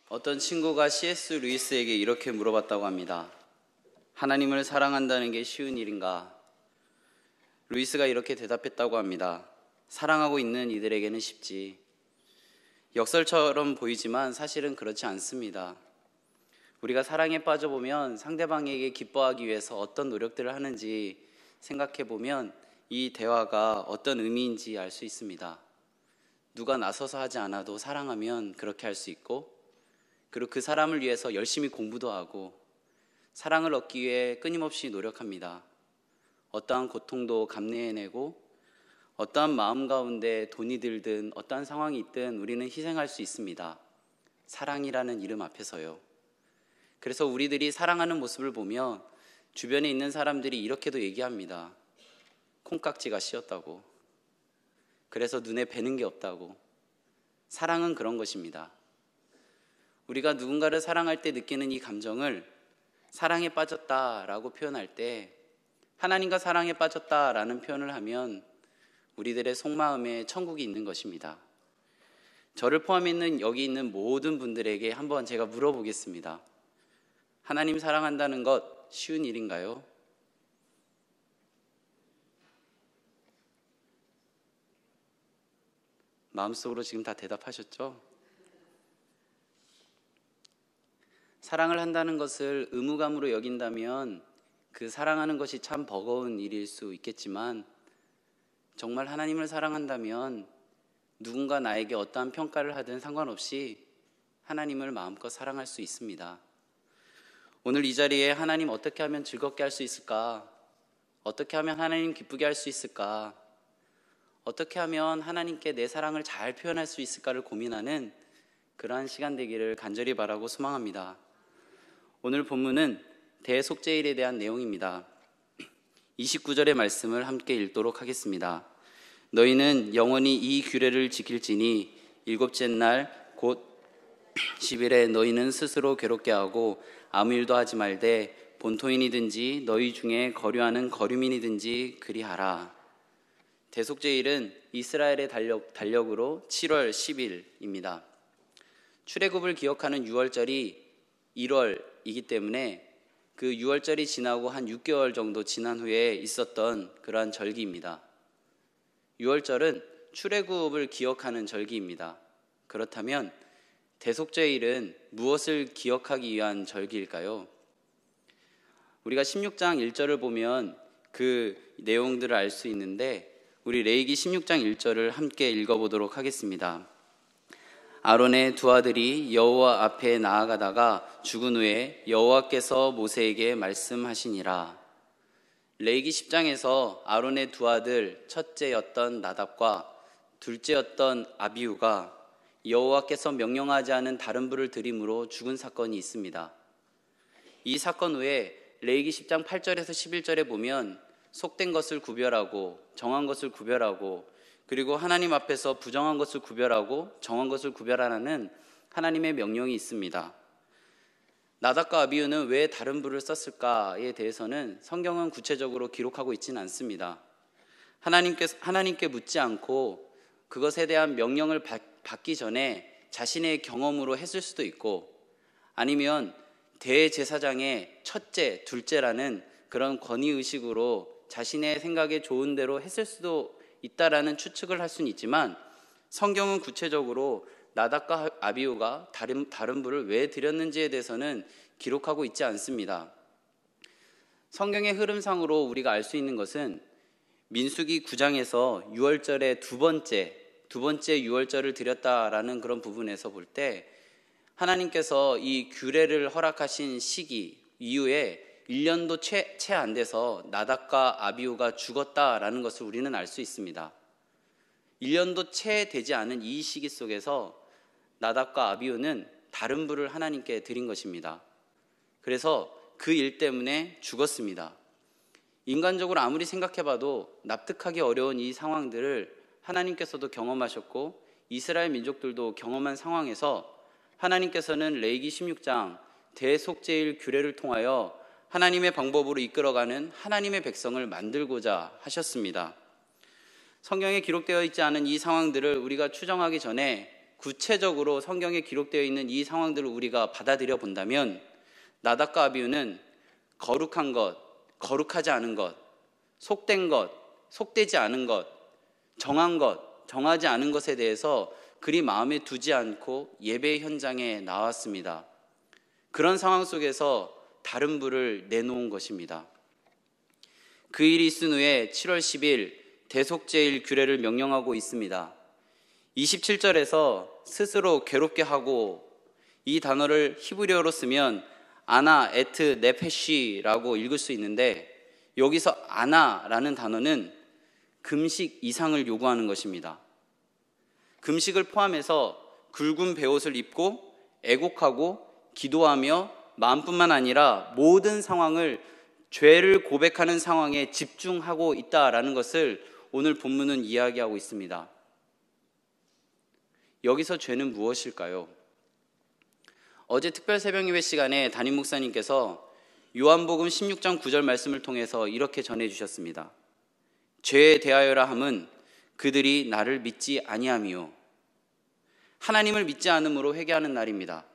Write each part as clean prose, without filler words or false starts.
어떤 친구가 C.S. 루이스에게 이렇게 물어봤다고 합니다. 하나님을 사랑한다는 게 쉬운 일인가? 루이스가 이렇게 대답했다고 합니다. 사랑하고 있는 이들에게는 쉽지. 역설처럼 보이지만 사실은 그렇지 않습니다. 우리가 사랑에 빠져보면 상대방에게 기뻐하기 위해서 어떤 노력들을 하는지 생각해보면 이 대화가 어떤 의미인지 알 수 있습니다. 누가 나서서 하지 않아도 사랑하면 그렇게 할 수 있고, 그리고 그 사람을 위해서 열심히 공부도 하고 사랑을 얻기 위해 끊임없이 노력합니다. 어떠한 고통도 감내해내고 어떠한 마음 가운데 돈이 들든 어떠한 상황이 있든 우리는 희생할 수 있습니다. 사랑이라는 이름 앞에서요. 그래서 우리들이 사랑하는 모습을 보며 주변에 있는 사람들이 이렇게도 얘기합니다. 콩깍지가 씌었다고. 그래서 눈에 뵈는 게 없다고. 사랑은 그런 것입니다. 우리가 누군가를 사랑할 때 느끼는 이 감정을 사랑에 빠졌다라고 표현할 때, 하나님과 사랑에 빠졌다라는 표현을 하면 우리들의 속마음에 천국이 있는 것입니다. 저를 포함해 여기 있는 모든 분들에게 한번 제가 물어보겠습니다. 하나님 사랑한다는 것 쉬운 일인가요? 마음속으로 지금 다 대답하셨죠? 사랑을 한다는 것을 의무감으로 여긴다면 그 사랑하는 것이 참 버거운 일일 수 있겠지만, 정말 하나님을 사랑한다면 누군가 나에게 어떠한 평가를 하든 상관없이 하나님을 마음껏 사랑할 수 있습니다. 오늘 이 자리에 하나님 어떻게 하면 즐겁게 할 수 있을까? 어떻게 하면 하나님 기쁘게 할 수 있을까? 어떻게 하면 하나님께 내 사랑을 잘 표현할 수 있을까를 고민하는 그러한 시간 되기를 간절히 바라고 소망합니다. 오늘 본문은 대속죄일에 대한 내용입니다. 29절의 말씀을 함께 읽도록 하겠습니다. 너희는 영원히 이 규례를 지킬지니 일곱째 날 곧 10일에 너희는 스스로 괴롭게 하고 아무 일도 하지 말되 본토인이든지 너희 중에 거류하는 거류민이든지 그리하라. 대속죄일은 이스라엘의 달력으로 7월 10일입니다. 출애굽을 기억하는 6월절이 1월이기 때문에 그 6월절이 지나고 한 6개월 정도 지난 후에 있었던 그러한 절기입니다. 6월절은 출애굽을 기억하는 절기입니다. 그렇다면 대속죄일은 무엇을 기억하기 위한 절기일까요? 우리가 16장 1절을 보면 그 내용들을 알 수 있는데, 우리 레위기 16장 1절을 함께 읽어보도록 하겠습니다. 아론의 두 아들이 여호와 앞에 나아가다가 죽은 후에 여호와께서 모세에게 말씀하시니라. 레위기 10장에서 아론의 두 아들, 첫째였던 나답과 둘째였던 아비후가 여호와께서 명령하지 않은 다른 불을 들임으로 죽은 사건이 있습니다. 이 사건 후에 레위기 10장 8절에서 11절에 보면 속된 것을 구별하고 정한 것을 구별하고, 그리고 하나님 앞에서 부정한 것을 구별하고 정한 것을 구별하라는 하나님의 명령이 있습니다. 나답과 아비후는 왜 다른 불을 썼을까에 대해서는 성경은 구체적으로 기록하고 있지는 않습니다. 하나님께 묻지 않고 그것에 대한 명령을 받기 전에 자신의 경험으로 했을 수도 있고, 아니면 대제사장의 첫째, 둘째라는 그런 권위의식으로 자신의 생각에 좋은 대로 했을 수도 있다라는 추측을 할 수는 있지만, 성경은 구체적으로 나답과 아비후가 다른 불을 왜 드렸는지에 대해서는 기록하고 있지 않습니다. 성경의 흐름상으로 우리가 알 수 있는 것은 민수기 9장에서 6월절에 두 번째 6월절을 드렸다라는 그런 부분에서 볼 때, 하나님께서 이 규례를 허락하신 시기 이후에 1년도 채 안 돼서 나답과 아비후가 죽었다라는 것을 우리는 알 수 있습니다. 1년도 채 되지 않은 이 시기 속에서 나답과 아비후는 다른 불을 하나님께 드린 것입니다. 그래서 그 일 때문에 죽었습니다. 인간적으로 아무리 생각해봐도 납득하기 어려운 이 상황들을 하나님께서도 경험하셨고 이스라엘 민족들도 경험한 상황에서 하나님께서는 레위기 16장 대속죄일 규례를 통하여 하나님의 방법으로 이끌어가는 하나님의 백성을 만들고자 하셨습니다. 성경에 기록되어 있지 않은 이 상황들을 우리가 추정하기 전에 구체적으로 성경에 기록되어 있는 이 상황들을 우리가 받아들여 본다면 나답과 아비후는 거룩한 것, 거룩하지 않은 것, 속된 것, 속되지 않은 것, 정한 것, 정하지 않은 것에 대해서 그리 마음에 두지 않고 예배 현장에 나왔습니다. 그런 상황 속에서 다른 불을 내놓은 것입니다. 그 일이 있은 후에 7월 10일 대속죄일 규례를 명령하고 있습니다. 27절에서 스스로 괴롭게 하고, 이 단어를 히브리어로 쓰면 아나 에트 네페시라고 읽을 수 있는데, 여기서 아나라는 단어는 금식 이상을 요구하는 것입니다. 금식을 포함해서 굵은 베옷을 입고 애곡하고 기도하며 마음뿐만 아니라 모든 상황을, 죄를 고백하는 상황에 집중하고 있다라는 것을 오늘 본문은 이야기하고 있습니다. 여기서 죄는 무엇일까요? 어제 특별 새벽 예배 시간에 담임 목사님께서 요한복음 16장 9절 말씀을 통해서 이렇게 전해 주셨습니다. 죄에 대하여라 함은 그들이 나를 믿지 아니함이요. 하나님을 믿지 않음으로 회개하는 날입니다.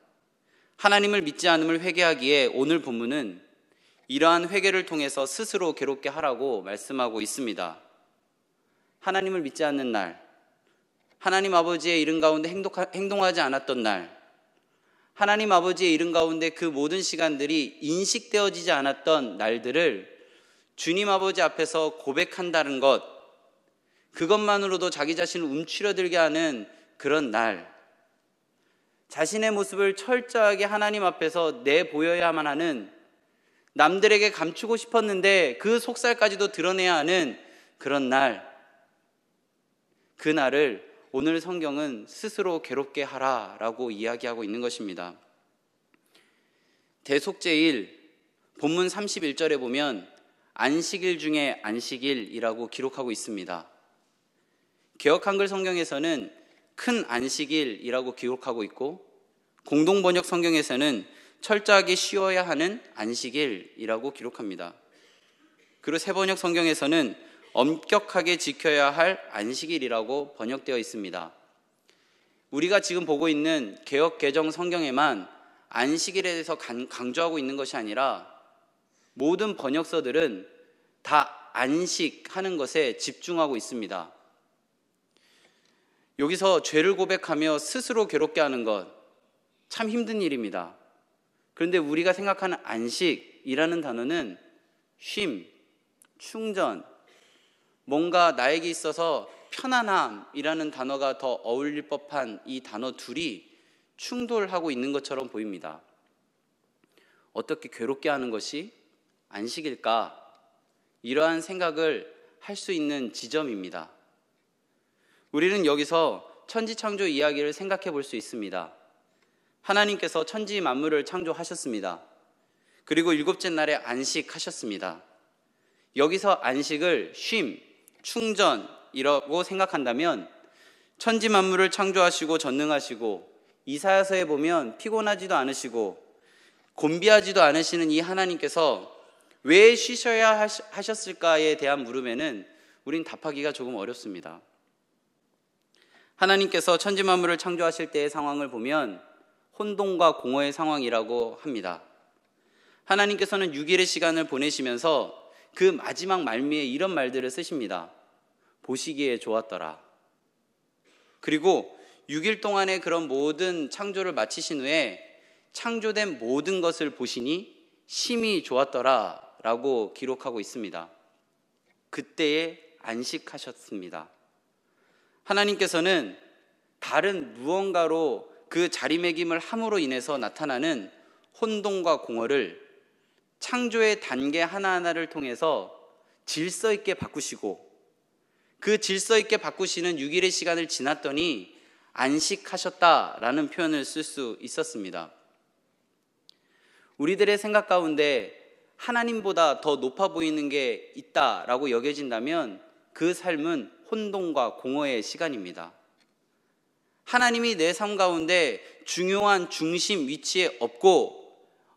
하나님을 믿지 않음을 회개하기에 오늘 본문은 이러한 회개를 통해서 스스로 괴롭게 하라고 말씀하고 있습니다. 하나님을 믿지 않는 날, 하나님 아버지의 이름 가운데 행동하지 않았던 날, 하나님 아버지의 이름 가운데 그 모든 시간들이 인식되어지지 않았던 날들을 주님 아버지 앞에서 고백한다는 것, 그것만으로도 자기 자신을 움츠러들게 하는 그런 날, 자신의 모습을 철저하게 하나님 앞에서 내보여야만 하는, 남들에게 감추고 싶었는데 그 속살까지도 드러내야 하는 그런 날, 그 날을 오늘 성경은 스스로 괴롭게 하라라고 이야기하고 있는 것입니다. 대속죄일 본문 31절에 보면 안식일 중에 안식일이라고 기록하고 있습니다. 개역 한글 성경에서는 큰 안식일이라고 기록하고 있고, 공동번역 성경에서는 철저하게 쉬어야 하는 안식일이라고 기록합니다. 그리고 새번역 성경에서는 엄격하게 지켜야 할 안식일이라고 번역되어 있습니다. 우리가 지금 보고 있는 개역 개정 성경에만 안식일에 대해서 강조하고 있는 것이 아니라 모든 번역서들은 다 안식하는 것에 집중하고 있습니다. 여기서 죄를 고백하며 스스로 괴롭게 하는 것, 참 힘든 일입니다. 그런데 우리가 생각하는 안식이라는 단어는 쉼, 충전, 뭔가 나에게 있어서 편안함이라는 단어가 더 어울릴 법한 이 단어 둘이 충돌하고 있는 것처럼 보입니다. 어떻게 괴롭게 하는 것이 안식일까? 이러한 생각을 할 수 있는 지점입니다. 우리는 여기서 천지창조 이야기를 생각해 볼 수 있습니다. 하나님께서 천지 만물을 창조하셨습니다. 그리고 일곱째 날에 안식하셨습니다. 여기서 안식을 쉼, 충전이라고 생각한다면 천지 만물을 창조하시고 전능하시고 이사야서에 보면 피곤하지도 않으시고 곤비하지도 않으시는 이 하나님께서 왜 쉬셔야 하셨을까에 대한 물음에는 우린 답하기가 조금 어렵습니다. 하나님께서 천지 만물을 창조하실 때의 상황을 보면 혼돈과 공허의 상황이라고 합니다. 하나님께서는 6일의 시간을 보내시면서 그 마지막 말미에 이런 말들을 쓰십니다. 보시기에 좋았더라. 그리고 6일 동안의 그런 모든 창조를 마치신 후에 창조된 모든 것을 보시니 심히 좋았더라 라고 기록하고 있습니다. 그때에 안식하셨습니다. 하나님께서는 다른 무언가로 그 자리매김을 함으로 인해서 나타나는 혼돈과 공허를 창조의 단계 하나하나를 통해서 질서 있게 바꾸시고, 그 질서 있게 바꾸시는 6일의 시간을 지났더니 안식하셨다라는 표현을 쓸 수 있었습니다. 우리들의 생각 가운데 하나님보다 더 높아 보이는 게 있다라고 여겨진다면 그 삶은 혼돈과 공허의 시간입니다. 하나님이 내 삶 가운데 중요한 중심 위치에 없고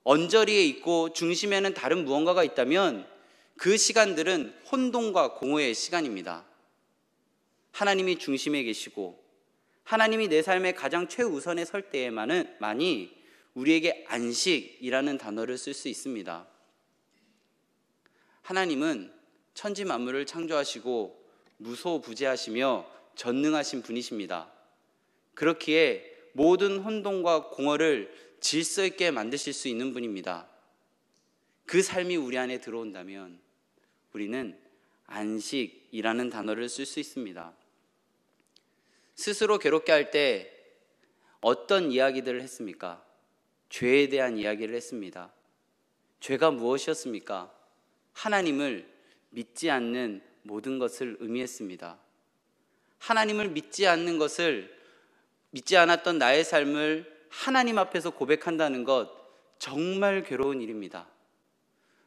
언저리에 있고 중심에는 다른 무언가가 있다면 그 시간들은 혼돈과 공허의 시간입니다. 하나님이 중심에 계시고 하나님이 내 삶의 가장 최우선에 설 때에만이 우리에게 안식이라는 단어를 쓸 수 있습니다. 하나님은 천지 만물을 창조하시고 무소부재하시며 전능하신 분이십니다. 그렇기에 모든 혼돈과 공허를 질서 있게 만드실 수 있는 분입니다. 그 삶이 우리 안에 들어온다면 우리는 안식이라는 단어를 쓸 수 있습니다. 스스로 괴롭게 할 때 어떤 이야기들을 했습니까? 죄에 대한 이야기를 했습니다. 죄가 무엇이었습니까? 하나님을 믿지 않는 모든 것을 의미했습니다. 하나님을 믿지 않았던 나의 삶을 하나님 앞에서 고백한다는 것, 정말 괴로운 일입니다.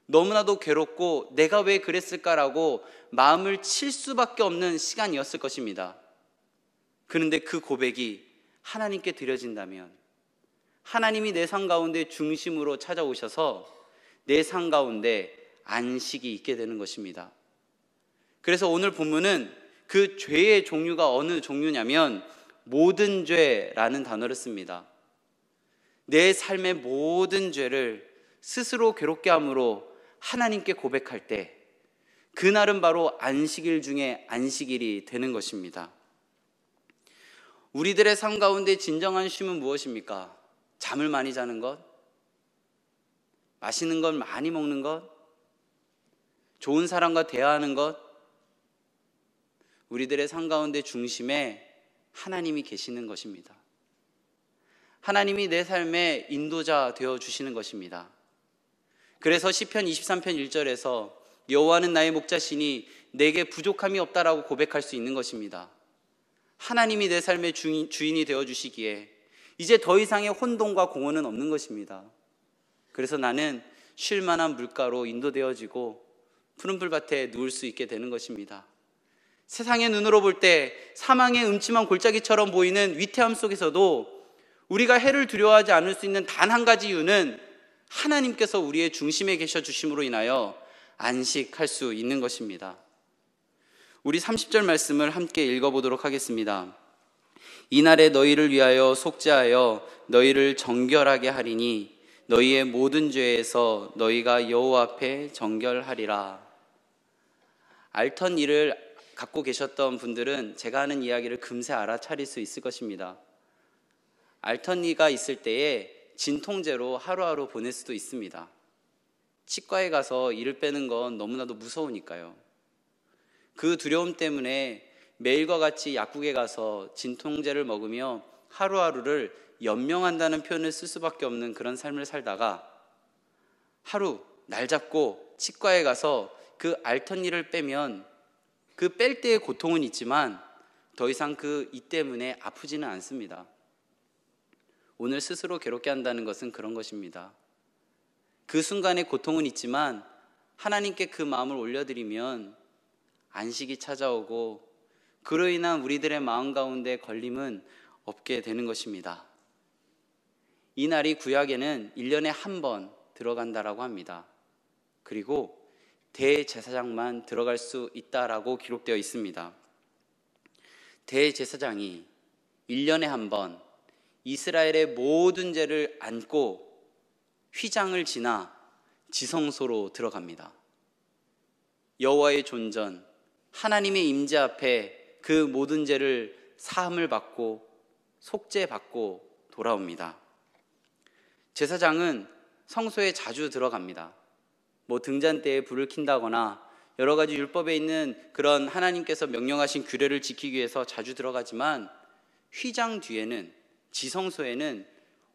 너무나도 괴롭고 내가 왜 그랬을까라고 마음을 칠 수밖에 없는 시간이었을 것입니다. 그런데 그 고백이 하나님께 드려진다면 하나님이 내 삶 가운데 중심으로 찾아오셔서 내 삶 가운데 안식이 있게 되는 것입니다. 그래서 오늘 본문은 그 죄의 종류가 어느 종류냐면 모든 죄라는 단어를 씁니다. 내 삶의 모든 죄를 스스로 괴롭게 함으로 하나님께 고백할 때 그날은 바로 안식일 중에 안식일이 되는 것입니다. 우리들의 삶 가운데 진정한 쉼은 무엇입니까? 잠을 많이 자는 것? 맛있는 걸 많이 먹는 것? 좋은 사람과 대화하는 것? 우리들의 삶 가운데 중심에 하나님이 계시는 것입니다. 하나님이 내 삶의 인도자 되어주시는 것입니다. 그래서 시편 23편 1절에서 여호와는 나의 목자시니 내게 부족함이 없다라고 고백할 수 있는 것입니다. 하나님이 내 삶의 주인이 되어주시기에 이제 더 이상의 혼돈과 공허는 없는 것입니다. 그래서 나는 쉴 만한 물가로 인도되어지고 푸른 풀밭에 누울 수 있게 되는 것입니다. 세상의 눈으로 볼 때 사망의 음침한 골짜기처럼 보이는 위태함 속에서도 우리가 해를 두려워하지 않을 수 있는 단 한 가지 이유는 하나님께서 우리의 중심에 계셔 주심으로 인하여 안식할 수 있는 것입니다. 우리 30절 말씀을 함께 읽어보도록 하겠습니다. 이날에 너희를 위하여 속죄하여 너희를 정결하게 하리니 너희의 모든 죄에서 너희가 여호와 앞에 정결하리라. 알턴 이를 갖고 계셨던 분들은 제가 하는 이야기를 금세 알아차릴 수 있을 것입니다. 알턴니가 있을 때에 진통제로 하루하루 보낼 수도 있습니다. 치과에 가서 이를 빼는 건 너무나도 무서우니까요. 그 두려움 때문에 매일과 같이 약국에 가서 진통제를 먹으며 하루하루를 연명한다는 표현을 쓸 수밖에 없는 그런 삶을 살다가 하루 날 잡고 치과에 가서 그 알턴니를 빼면 그 뺄 때의 고통은 있지만 더 이상 그 이 때문에 아프지는 않습니다. 오늘 스스로 괴롭게 한다는 것은 그런 것입니다. 그 순간의 고통은 있지만 하나님께 그 마음을 올려드리면 안식이 찾아오고 그로 인한 우리들의 마음 가운데 걸림은 없게 되는 것입니다. 이 날이 구약에는 1년에 한 번 들어간다라고 합니다. 그리고 대제사장만 들어갈 수 있다라고 기록되어 있습니다. 대제사장이 1년에 한 번 이스라엘의 모든 죄를 안고 휘장을 지나 지성소로 들어갑니다. 여호와의 존전, 하나님의 임재 앞에 그 모든 죄를 사함을 받고 속죄받고 돌아옵니다. 제사장은 성소에 자주 들어갑니다. 등잔대에 불을 킨다거나 여러 가지 율법에 있는 그런 하나님께서 명령하신 규례를 지키기 위해서 자주 들어가지만 휘장 뒤에는, 지성소에는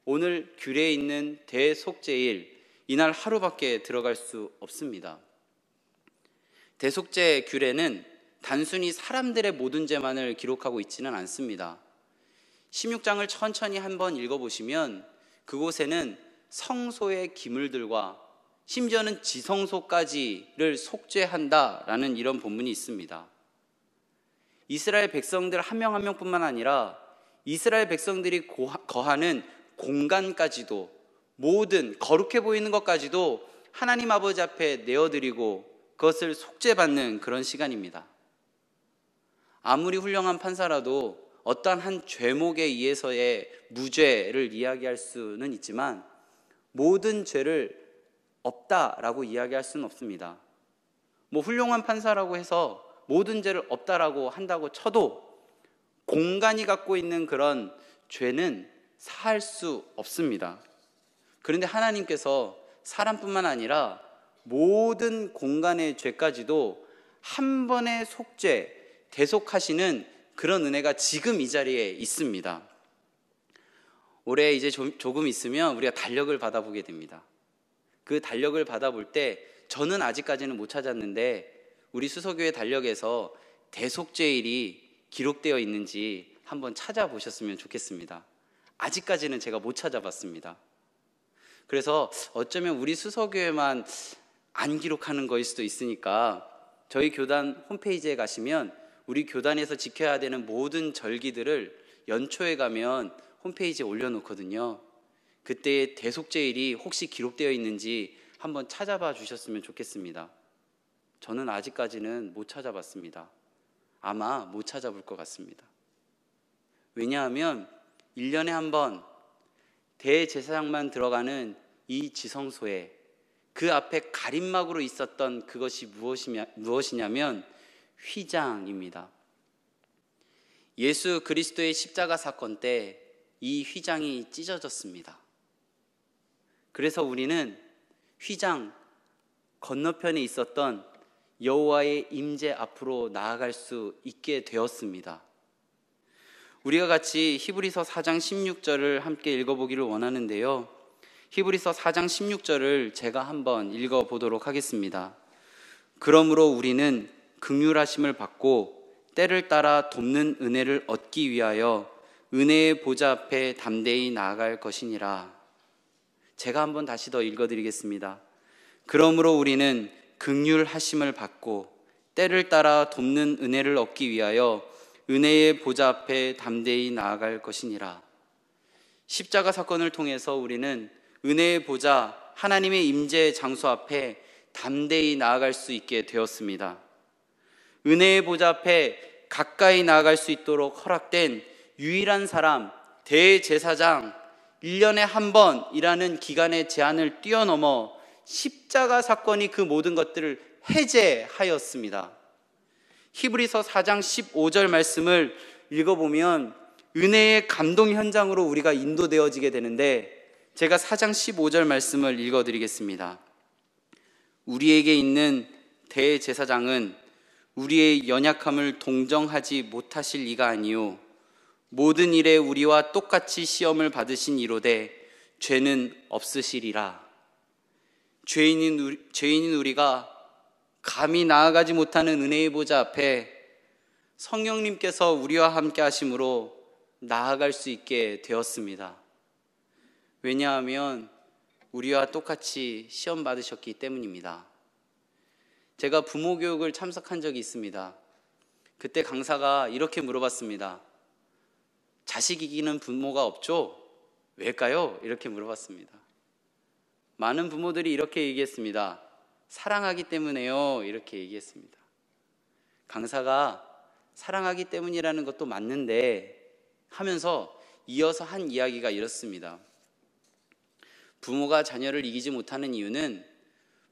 오늘 규례에 있는 대속죄일 이날 하루밖에 들어갈 수 없습니다. 대속죄 규례는 단순히 사람들의 모든 죄만을 기록하고 있지는 않습니다. 16장을 천천히 한번 읽어보시면 그곳에는 성소의 기물들과 심지어는 지성소까지를 속죄한다라는 이런 본문이 있습니다. 이스라엘 백성들 한 명 한 명뿐만 아니라 이스라엘 백성들이 거하는 공간까지도, 모든 거룩해 보이는 것까지도 하나님 아버지 앞에 내어드리고 그것을 속죄받는 그런 시간입니다. 아무리 훌륭한 판사라도 어떠한 한 죄목에 의해서의 무죄를 이야기할 수는 있지만 모든 죄를 없다라고 이야기할 수는 없습니다. 훌륭한 판사라고 해서 모든 죄를 없다라고 한다고 쳐도 공간이 갖고 있는 그런 죄는 사할 수 없습니다. 그런데 하나님께서 사람뿐만 아니라 모든 공간의 죄까지도 한 번의 속죄, 대속하시는 그런 은혜가 지금 이 자리에 있습니다. 올해 이제 조금 있으면 우리가 달력을 받아보게 됩니다. 그 달력을 받아볼 때 저는 아직까지는 못 찾았는데 우리 수서교회 달력에서 대속죄일이 기록되어 있는지 한번 찾아보셨으면 좋겠습니다. 아직까지는 제가 못 찾아봤습니다. 그래서 어쩌면 우리 수서교회만 안 기록하는 거일 수도 있으니까 저희 교단 홈페이지에 가시면 우리 교단에서 지켜야 되는 모든 절기들을 연초에 가면 홈페이지에 올려놓거든요. 그때의 대속죄일이 혹시 기록되어 있는지 한번 찾아봐 주셨으면 좋겠습니다. 저는 아직까지는 못 찾아봤습니다. 아마 못 찾아볼 것 같습니다. 왜냐하면 1년에 한 번 대제사장만 들어가는 이 지성소에 그 앞에 가림막으로 있었던 그것이 무엇이냐면 휘장입니다. 예수 그리스도의 십자가 사건 때 이 휘장이 찢어졌습니다. 그래서 우리는 휘장 건너편에 있었던 여호와의 임재 앞으로 나아갈 수 있게 되었습니다. 우리가 같이 히브리서 4장 16절을 함께 읽어보기를 원하는데요. 히브리서 4장 16절을 제가 한번 읽어보도록 하겠습니다. 그러므로 우리는 긍휼하심을 받고 때를 따라 돕는 은혜를 얻기 위하여 은혜의 보좌 앞에 담대히 나아갈 것이니라. 제가 한번 다시 더 읽어드리겠습니다. 그러므로 우리는 긍휼하심을 받고 때를 따라 돕는 은혜를 얻기 위하여 은혜의 보좌 앞에 담대히 나아갈 것이니라. 십자가 사건을 통해서 우리는 은혜의 보좌, 하나님의 임재 장소 앞에 담대히 나아갈 수 있게 되었습니다. 은혜의 보좌 앞에 가까이 나아갈 수 있도록 허락된 유일한 사람, 대제사장, 1년에 한 번이라는 기간의 제한을 뛰어넘어 십자가 사건이 그 모든 것들을 해제하였습니다. 히브리서 4장 15절 말씀을 읽어보면 은혜의 감동 현장으로 우리가 인도되어지게 되는데 제가 4장 15절 말씀을 읽어드리겠습니다. 우리에게 있는 대제사장은 우리의 연약함을 동정하지 못하실 이가 아니요 모든 일에 우리와 똑같이 시험을 받으신 이로되 죄는 없으시리라. 죄인인 우리가 감히 나아가지 못하는 은혜의 보좌 앞에 성령님께서 우리와 함께 하심으로 나아갈 수 있게 되었습니다. 왜냐하면 우리와 똑같이 시험 받으셨기 때문입니다. 제가 부모 교육을 참석한 적이 있습니다. 그때 강사가 이렇게 물어봤습니다. 자식 이기는 부모가 없죠? 왜일까요? 이렇게 물어봤습니다. 많은 부모들이 이렇게 얘기했습니다. 사랑하기 때문에요. 이렇게 얘기했습니다. 강사가 사랑하기 때문이라는 것도 맞는데 하면서 이어서 한 이야기가 이렇습니다. 부모가 자녀를 이기지 못하는 이유는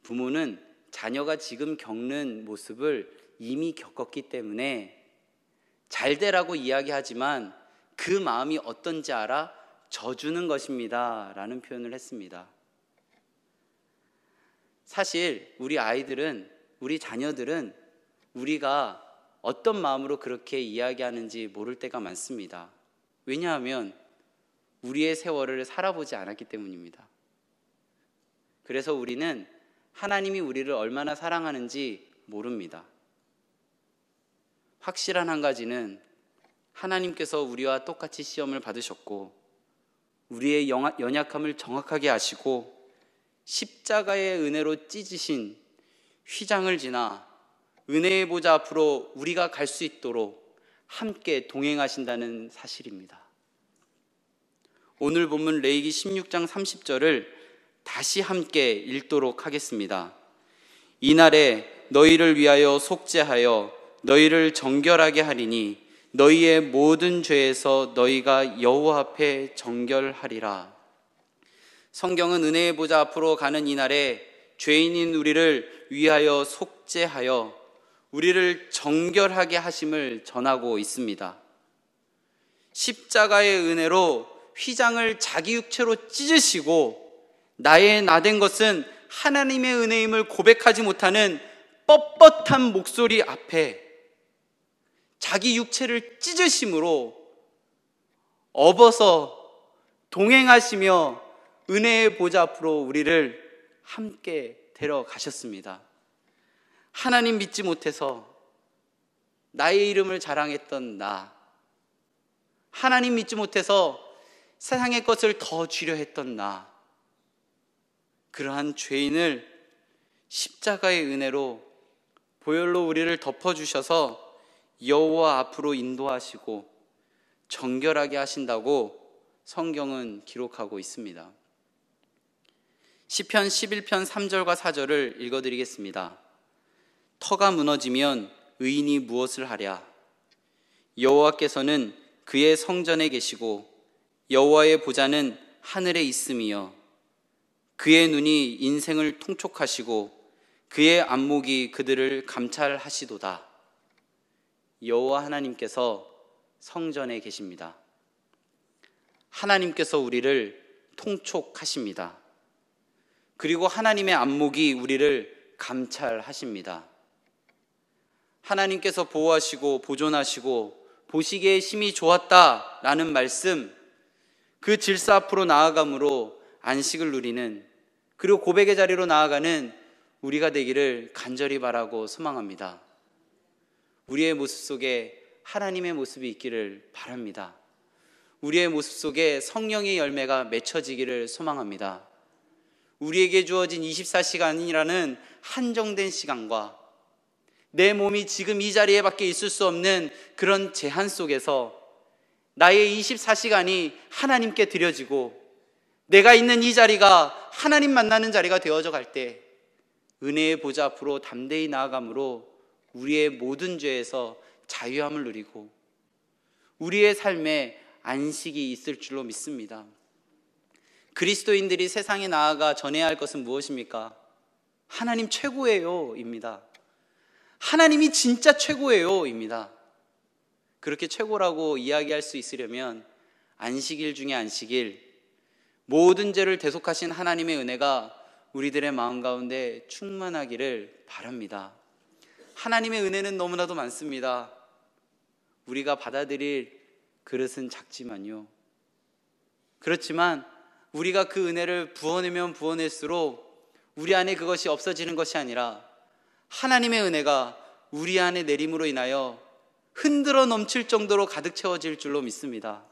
부모는 자녀가 지금 겪는 모습을 이미 겪었기 때문에 잘 되라고 이야기하지만 그 마음이 어떤지 알아 져주는 것입니다 라는 표현을 했습니다. 사실 우리 아이들은, 우리 자녀들은 우리가 어떤 마음으로 그렇게 이야기하는지 모를 때가 많습니다. 왜냐하면 우리의 세월을 살아보지 않았기 때문입니다. 그래서 우리는 하나님이 우리를 얼마나 사랑하는지 모릅니다. 확실한 한 가지는 하나님께서 우리와 똑같이 시험을 받으셨고 우리의 연약함을 정확하게 아시고 십자가의 은혜로 찢으신 휘장을 지나 은혜의 보좌 앞으로 우리가 갈 수 있도록 함께 동행하신다는 사실입니다. 오늘 본문 레위기 16장 30절을 다시 함께 읽도록 하겠습니다. 이날에 너희를 위하여 속죄하여 너희를 정결하게 하리니 너희의 모든 죄에서 너희가 여호와 앞에 정결하리라. 성경은 은혜의 보좌 앞으로 가는 이날에 죄인인 우리를 위하여 속죄하여 우리를 정결하게 하심을 전하고 있습니다. 십자가의 은혜로 휘장을 자기 육체로 찢으시고 나의 나된 것은 하나님의 은혜임을 고백하지 못하는 뻣뻣한 목소리 앞에 자기 육체를 찢으심으로 업어서 동행하시며 은혜의 보좌 앞으로 우리를 함께 데려가셨습니다. 하나님 믿지 못해서 나의 이름을 자랑했던 나, 하나님 믿지 못해서 세상의 것을 더 주려 했던 나, 그러한 죄인을 십자가의 은혜로 보혈로 우리를 덮어주셔서 여호와 앞으로 인도하시고 정결하게 하신다고 성경은 기록하고 있습니다. 시편 11편 3절과 4절을 읽어드리겠습니다. 터가 무너지면 의인이 무엇을 하랴? 여호와께서는 그의 성전에 계시고 여호와의 보좌는 하늘에 있음이여. 그의 눈이 인생을 통촉하시고 그의 안목이 그들을 감찰하시도다. 여호와 하나님께서 성전에 계십니다. 하나님께서 우리를 통촉하십니다. 그리고 하나님의 안목이 우리를 감찰하십니다. 하나님께서 보호하시고 보존하시고 보시기에 심히 좋았다라는 말씀, 그 질서 앞으로 나아감으로 안식을 누리는, 그리고 고백의 자리로 나아가는 우리가 되기를 간절히 바라고 소망합니다. 우리의 모습 속에 하나님의 모습이 있기를 바랍니다. 우리의 모습 속에 성령의 열매가 맺혀지기를 소망합니다. 우리에게 주어진 24시간이라는 한정된 시간과 내 몸이 지금 이 자리에 밖에 있을 수 없는 그런 제한 속에서 나의 24시간이 하나님께 드려지고 내가 있는 이 자리가 하나님 만나는 자리가 되어져 갈 때 은혜의 보좌 앞으로 담대히 나아감으로 우리의 모든 죄에서 자유함을 누리고 우리의 삶에 안식이 있을 줄로 믿습니다. 그리스도인들이 세상에 나아가 전해야 할 것은 무엇입니까? 하나님 최고예요 입니다. 하나님이 진짜 최고예요 입니다. 그렇게 최고라고 이야기할 수 있으려면 안식일 중에 안식일, 모든 죄를 대속하신 하나님의 은혜가 우리들의 마음 가운데 충만하기를 바랍니다. 하나님의 은혜는 너무나도 많습니다. 우리가 받아들일 그릇은 작지만요, 그렇지만 우리가 그 은혜를 부어내면 부어낼수록 우리 안에 그것이 없어지는 것이 아니라 하나님의 은혜가 우리 안에 내림으로 인하여 흔들어 넘칠 정도로 가득 채워질 줄로 믿습니다.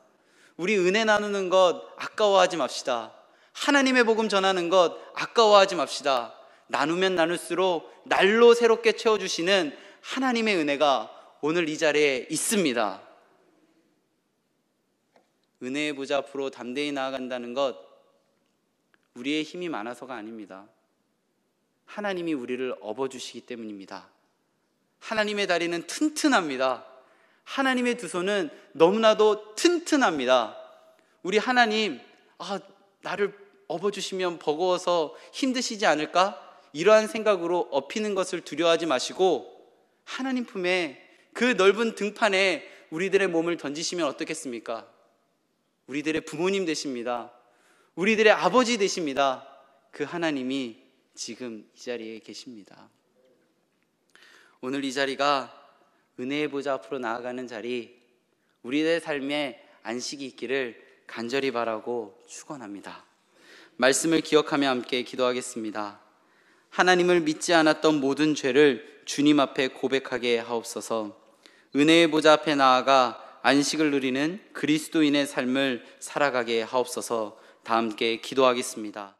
우리 은혜 나누는 것 아까워하지 맙시다. 하나님의 복음 전하는 것 아까워하지 맙시다. 나누면 나눌수록 날로 새롭게 채워주시는 하나님의 은혜가 오늘 이 자리에 있습니다. 은혜의 보좌 앞으로 담대히 나아간다는 것, 우리의 힘이 많아서가 아닙니다. 하나님이 우리를 업어주시기 때문입니다. 하나님의 다리는 튼튼합니다. 하나님의 두 손은 너무나도 튼튼합니다. 우리 하나님, 나를 업어주시면 버거워서 힘드시지 않을까? 이러한 생각으로 업히는 것을 두려워하지 마시고 하나님 품에 그 넓은 등판에 우리들의 몸을 던지시면 어떻겠습니까? 우리들의 부모님 되십니다. 우리들의 아버지 되십니다. 그 하나님이 지금 이 자리에 계십니다. 오늘 이 자리가 은혜의 보좌 앞으로 나아가는 자리, 우리의 삶에 안식이 있기를 간절히 바라고 축원합니다. 말씀을 기억하며 함께 기도하겠습니다. 하나님을 믿지 않았던 모든 죄를 주님 앞에 고백하게 하옵소서. 은혜의 보좌 앞에 나아가 안식을 누리는 그리스도인의 삶을 살아가게 하옵소서. 다 함께 기도하겠습니다.